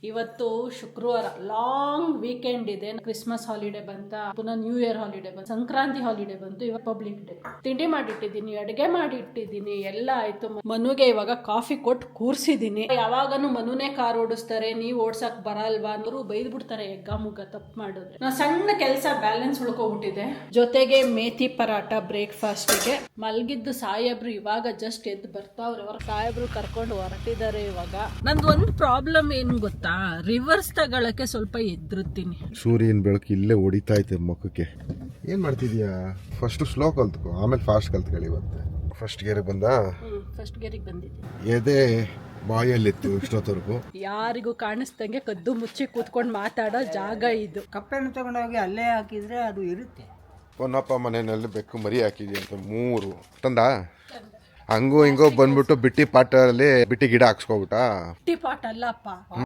ಇವತ್ತು ಶುಕ್ರವಾರ long weekend ಇದೆ. ಕ್ರಿಸ್ಮಸ್ ಹಾಲಿಡೇ ಬಂತ, ಪುನಃ ನ್ಯೂ ಇಯರ್ ಹಾಲಿಡೇ ಬಂತು, ಸಂಕ್ರಾಂತಿ ಹಾಲಿಡೇ ಬಂತು, ಇವಾಗ ಪಬ್ಲಿಕ್ ಡೇ. ತಿಂಡಿ ಮಾಡಿಟ್ಟಿದ್ದೀನಿ, ಅಡುಗೆ ಮಾಡಿಟ್ಟಿದ್ದೀನಿ, ಎಲ್ಲ ಆಯ್ತು. ಮನುಗೆ ಇವಾಗ ಕಾಫಿ ಕೊಟ್ಟು ಕೂರ್ಸಿದ್ದೀನಿ. ಯಾವಾಗನು ಮನುನೇ ಕಾರ್ ಓಡಿಸ್ತಾರೆ, ನೀವ್ ಓಡ್ಸಕ್ ಬರಲ್ವಾ ಅಂದ್ರು ಬೈದ್ ಬಿಡ್ತಾರೆ ಎಗ್ಗ ಮುಗ್ಗ ತಪ್ಪು ಮಾಡಿದ್ರೆ. ನಾ ಸಣ್ಣ ಕೆಲಸ ಬ್ಯಾಲೆನ್ಸ್ ಉಳ್ಕೊಬಿಟ್ಟಿದೆ. ಜೊತೆಗೆ ಮೇಥಿ ಪರಾಟ ಬ್ರೇಕ್ಫಾಸ್ಟ್ಗೆ. ಮಲ್ಗಿದ್ದು ಸಾಹೇಬ್ರು ಇವಾಗ ಜಸ್ಟ್ ಎದ್ದು ಬರ್ತಾವ್ರೆ. ಅವ್ರ ಸಾಹೇಬ್ರು ಕರ್ಕೊಂಡು ಹೊರಟಿದ್ದಾರೆ. ಇವಾಗ ನಂದು ಒಂದು ಪ್ರಾಬ್ಲಮ್ ಏನು ಗೊತ್ತಾ, ರಿವರ್ಸ್ ತಗೊಳಕ್ಕೆ ಸ್ವಲ್ಪ ಎದುರುತ್ತೀನಿ. ಸೂರ್ಯನ ಬೆಳಕು ಇಲ್ಲೇ ಹೊಡಿತಾ ಐತೆ ಮುಖಕ್ಕೆ. ಏನ್ ಮಾಡ್ತಿದ್ಯಾ? ಫಸ್ಟ್ ಸ್ಲೋ ಕಲ್ತ್ಕೊ, ಆಮೇಲೆ ಫಾಸ್ಟ್ ಕಲ್ತ್ಕೊಳ್ಳಿ. ಇವತ್ತು ಫಸ್ಟ್ ಗೇರಿಗೆ ಬಂದ, ಫಸ್ಟ್ ಗೇರಿಗೆ ಬಂದಿದ್ದೆ. ಎದೆ ಬಾಯಲ್ಲಿತ್ತು ಇಷ್ಟೊತ್ತವರೆಗೂ. ಯಾರಿಗೂ ಕಾಣಿಸ್ದಂಗೆ ಕದ್ದು ಮುಚ್ಚಿ ಕೂತ್ಕೊಂಡು ಮಾತಾಡೋ ಜಾಗ ಇದು. ಕಪ್ಪೆಯನ್ನು ತಗೊಂಡೋಗಿ ಅಲ್ಲೇ ಹಾಕಿದ್ರೆ ಅದು ಇರುತ್ತೆ. ಪೊನ್ನಪ್ಪ ಮನೆಯಲ್ಲಿ ಬೆಕ್ಕು ಮರಿ ಹಾಕಿದ್ವಿ ಅಂತ 3 ತಂದ. ಹಂಗೂ ಹಿಂಗೋ ಬಂದ್ಬಿಟ್ಟು ಬಿಟ್ಟಿ ಪಾಟಲ್ಲಿ ಬಿಟ್ಟಿ ಗಿಡ ಹಾಕ್ಸ್ಕೊಬಿಟ್ಟ. ಬಿಟ್ಟಿ ಪಾಟ್ ಅಲ್ಲಪ್ಪ,